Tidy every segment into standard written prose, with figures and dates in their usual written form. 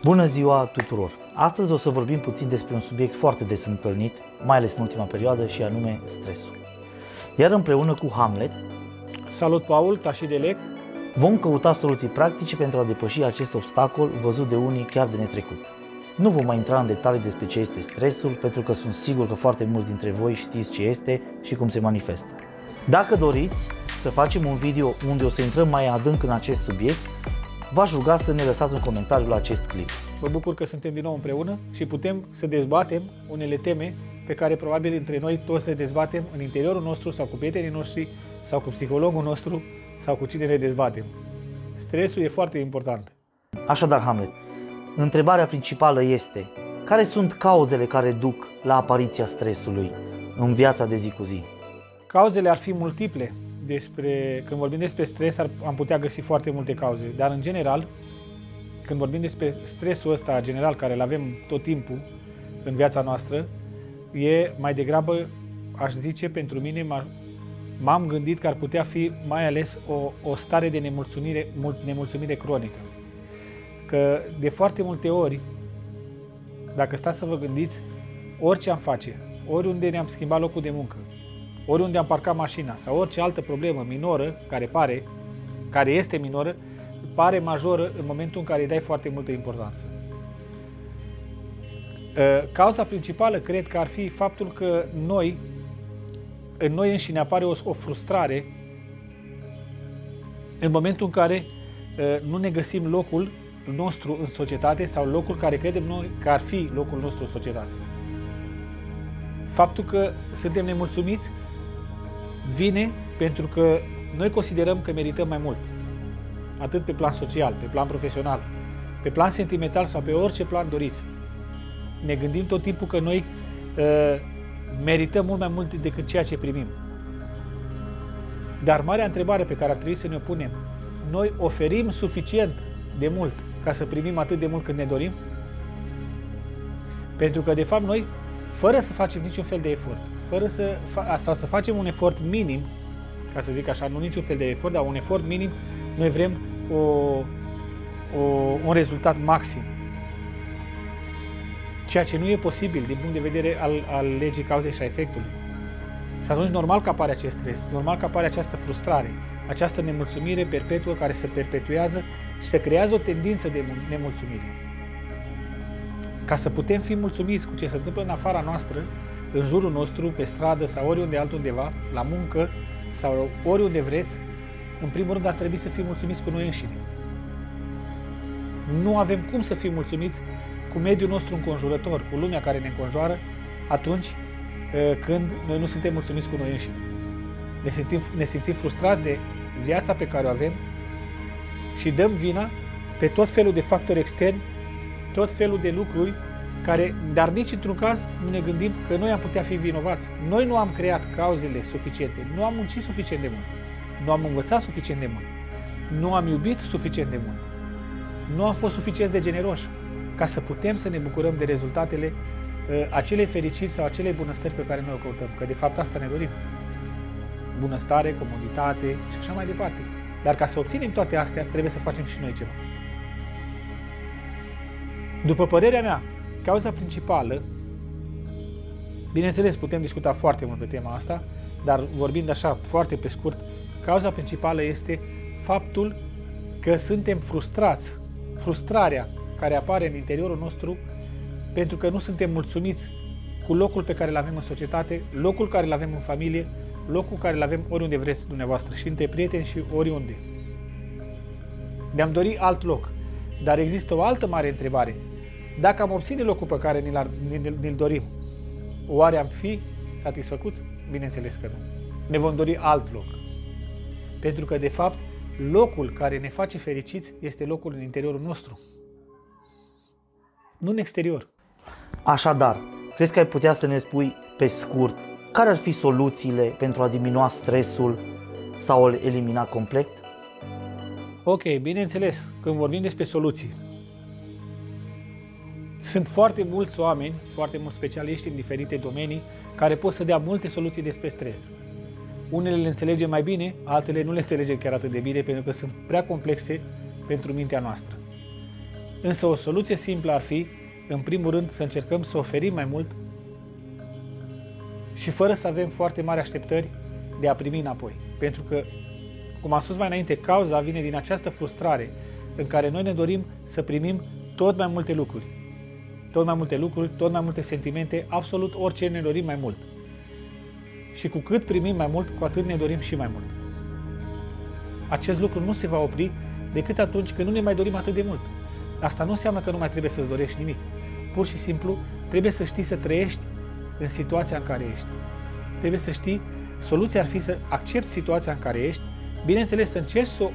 Bună ziua tuturor! Astăzi o să vorbim puțin despre un subiect foarte des întâlnit, mai ales în ultima perioadă, și anume stresul. Iar împreună cu Hamlet, Salut, Paul, Tașidelec. vom căuta soluții practice pentru a depăși acest obstacol văzut de unii chiar de netrecut. Nu vom mai intra în detalii despre ce este stresul, pentru că sunt sigur că foarte mulți dintre voi știți ce este și cum se manifestă. Dacă doriți să facem un video unde o să intrăm mai adânc în acest subiect, v-aș ruga să ne lăsați un comentariu la acest clip. Mă bucur că suntem din nou împreună și putem să dezbatem unele teme pe care probabil între noi toți le dezbatem în interiorul nostru sau cu prietenii noștri sau cu psihologul nostru sau cu cine le dezbatem. Stresul e foarte important. Așadar, Hamlet, întrebarea principală este: care sunt cauzele care duc la apariția stresului în viața de zi cu zi? Cauzele ar fi multiple. Când vorbim despre stres, am putea găsi foarte multe cauze, dar în general, când vorbim despre stresul ăsta general care îl avem tot timpul în viața noastră, e mai degrabă, aș zice, pentru mine, m-am gândit că ar putea fi mai ales o stare de nemulțumire cronică. Că de foarte multe ori, dacă stați să vă gândiți, orice am face, oriunde ne-am schimbat locul de muncă, oriunde am parcat mașina sau orice altă problemă minoră care este minoră, pare majoră în momentul în care îi dai foarte multă importanță. Cauza principală cred că ar fi faptul că în noi înșine apare o frustrare în momentul în care nu ne găsim locul nostru în societate sau locul care credem noi că ar fi locul nostru în societate. Faptul că suntem nemulțumiți vine pentru că noi considerăm că merităm mai mult, atât pe plan social, pe plan profesional, pe plan sentimental sau pe orice plan doriți. Ne gândim tot timpul că noi merităm mult mai mult decât ceea ce primim. Dar marea întrebare pe care ar trebui să ne o punem: noi oferim suficient de mult ca să primim atât de mult cât ne dorim? Pentru că de fapt noi, fără să facem niciun fel de efort, sau să facem un efort minim, ca să zic așa, nu niciun fel de efort, dar un efort minim, noi vrem un rezultat maxim. Ceea ce nu e posibil din punct de vedere al legii cauzei și a efectului. Și atunci normal că apare acest stres, normal că apare această frustrare, această nemulțumire perpetuă care se perpetuează și se creează o tendință de nemulțumire. Ca să putem fi mulțumiți cu ce se întâmplă în afara noastră, în jurul nostru, pe stradă sau oriunde altundeva, la muncă sau oriunde vreți, în primul rând ar trebui să fim mulțumiți cu noi înșine. Nu avem cum să fim mulțumiți cu mediul nostru înconjurător, cu lumea care ne înconjoară, atunci când noi nu suntem mulțumiți cu noi înșine. Ne simțim frustrați de viața pe care o avem și dăm vina pe tot felul de factori externi, tot felul de lucruri dar nici într-un caz nu ne gândim că noi am putea fi vinovați. Noi nu am creat cauzele suficiente, nu am muncit suficient de mult, nu am învățat suficient de mult, nu am iubit suficient de mult, nu am fost suficient de generoși ca să putem să ne bucurăm de rezultatele acelei fericiri sau acelei bunăstări pe care noi o căutăm. Că de fapt asta ne dorim. Bunăstare, comoditate și așa mai departe. Dar ca să obținem toate astea, trebuie să facem și noi ceva. După părerea mea, cauza principală, bineînțeles putem discuta foarte mult pe tema asta, dar vorbind așa foarte pe scurt, cauza principală este faptul că suntem frustrați. Frustrarea care apare în interiorul nostru pentru că nu suntem mulțumiți cu locul pe care îl avem în societate, locul care îl avem în familie, locul care îl avem oriunde vreți dumneavoastră și între prieteni și oriunde. Ne-am dorit alt loc, dar există o altă mare întrebare. Dacă am obține locul pe care ni-l dorim, oare am fi satisfăcuți? Bineînțeles că nu. Ne vom dori alt loc. Pentru că, de fapt, locul care ne face fericiți este locul în interiorul nostru, nu în exterior. Așadar, crezi că ai putea să ne spui pe scurt care ar fi soluțiile pentru a diminua stresul sau a-l elimina complet? Ok, bineînțeles, când vorbim despre soluții, sunt foarte mulți oameni, foarte mulți specialiști în diferite domenii care pot să dea multe soluții despre stres. Unele le înțelegem mai bine, altele nu le înțelegem chiar atât de bine pentru că sunt prea complexe pentru mintea noastră. Însă o soluție simplă ar fi, în primul rând, să încercăm să oferim mai mult și fără să avem foarte mari așteptări de a primi înapoi. Pentru că, cum am spus mai înainte, cauza vine din această frustrare în care noi ne dorim să primim tot mai multe lucruri. Tot mai multe lucruri, tot mai multe sentimente, absolut orice ne dorim mai mult. Și cu cât primim mai mult, cu atât ne dorim și mai mult. Acest lucru nu se va opri decât atunci când nu ne mai dorim atât de mult. Asta nu înseamnă că nu mai trebuie să-ți dorești nimic. Pur și simplu, trebuie să știi să trăiești în situația în care ești. Trebuie să știi, soluția ar fi să accepti situația în care ești, bineînțeles să încerci să o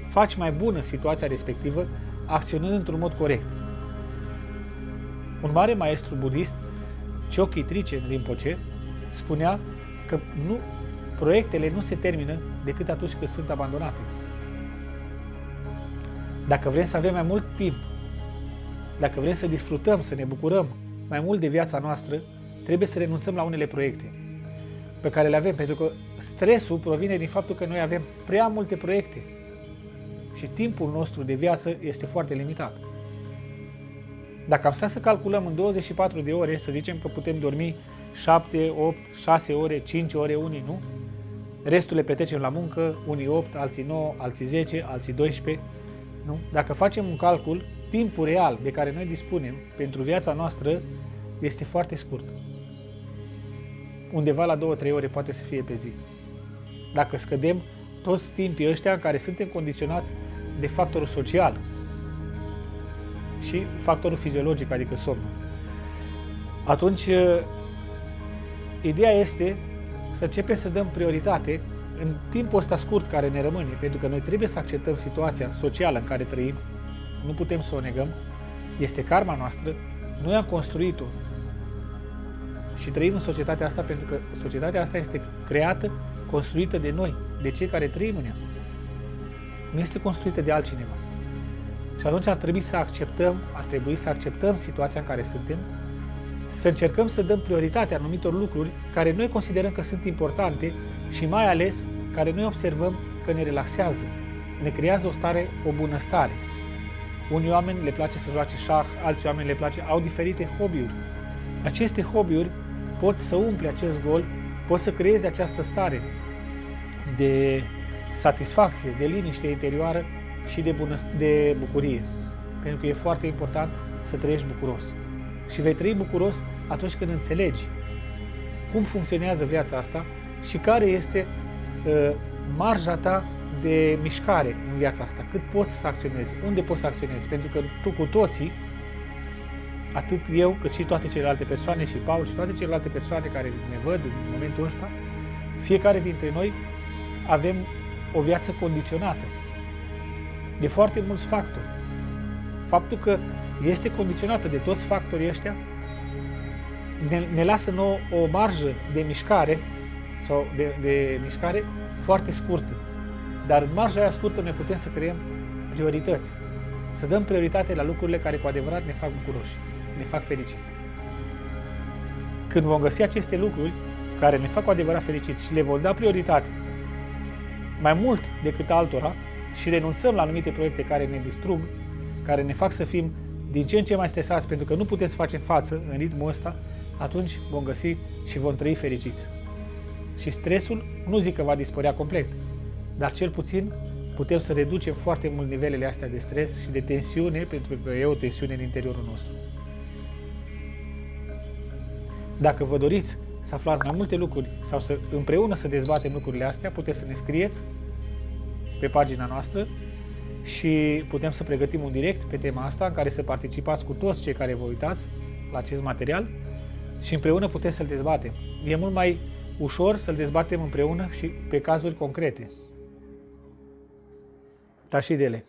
faci mai bună situația respectivă, acționând într-un mod corect. Un mare maestru budist, Chokyi Tricen Rinpoche, spunea că proiectele nu se termină decât atunci când sunt abandonate. Dacă vrem să avem mai mult timp, dacă vrem să disfrutăm, să ne bucurăm mai mult de viața noastră, trebuie să renunțăm la unele proiecte pe care le avem, pentru că stresul provine din faptul că noi avem prea multe proiecte și timpul nostru de viață este foarte limitat. Dacă am stat să calculăm în 24 de ore, să zicem că putem dormi 7, 8, 6 ore, 5 ore, unii nu, restul le petrecem la muncă, unii 8, alții 9, alții 10, alții 12, nu? Dacă facem un calcul, timpul real de care noi dispunem pentru viața noastră este foarte scurt. Undeva la 2-3 ore poate să fie pe zi. Dacă scădem toți timpii ăștia în care suntem condiționați de factorul social și factorul fiziologic, adică somnul, atunci ideea este să începem să dăm prioritate în timpul ăsta scurt care ne rămâne, pentru că noi trebuie să acceptăm situația socială în care trăim, nu putem să o negăm, este karma noastră, noi am construit-o și trăim în societatea asta pentru că societatea asta este creată, construită de noi, de cei care trăim în ea. Nu este construită de altcineva. Și atunci ar trebui să acceptăm situația în care suntem, să încercăm să dăm prioritate anumitor lucruri care noi considerăm că sunt importante și mai ales care noi observăm că ne relaxează, ne creează o bunăstare. Unii oameni le place să joace șah, alți oameni le place, au diferite hobby-uri. Aceste hobby-uri pot să umple acest gol, pot să creeze această stare de satisfacție, de liniște interioară și de bucurie. Pentru că e foarte important să trăiești bucuros. Și vei trăi bucuros atunci când înțelegi cum funcționează viața asta și care este marja ta de mișcare în viața asta, cât poți să acționezi, unde poți să acționezi, pentru că tu cu toții, atât eu cât și toate celelalte persoane și Paul și toate celelalte persoane care ne văd în momentul ăsta, fiecare dintre noi avem o viață condiționată de foarte mulți factori. Faptul că este condiționată de toți factorii ăștia ne lasă nouă o marjă de mișcare sau de mișcare foarte scurtă. Dar în marja aia scurtă noi putem să creăm priorități. Să dăm prioritate la lucrurile care cu adevărat ne fac bucuroși, ne fac fericiți. Când vom găsi aceste lucruri care ne fac cu adevărat fericiți și le vom da prioritate mai mult decât altora și renunțăm la anumite proiecte care ne distrug, care ne fac să fim din ce în ce mai stresați pentru că nu putem să facem față în ritmul ăsta, atunci vom găsi și vom trăi fericiți. Și stresul nu zic că va dispărea complet, dar cel puțin putem să reducem foarte mult nivelele astea de stres și de tensiune, pentru că e o tensiune în interiorul nostru. Dacă vă doriți să aflați mai multe lucruri sau împreună să dezbatem lucrurile astea, puteți să ne scrieți pe pagina noastră și putem să pregătim un direct pe tema asta în care să participați cu toți cei care vă uitați la acest material și împreună putem să-l dezbatem. E mult mai ușor să-l dezbatem împreună și pe cazuri concrete. Tașidele.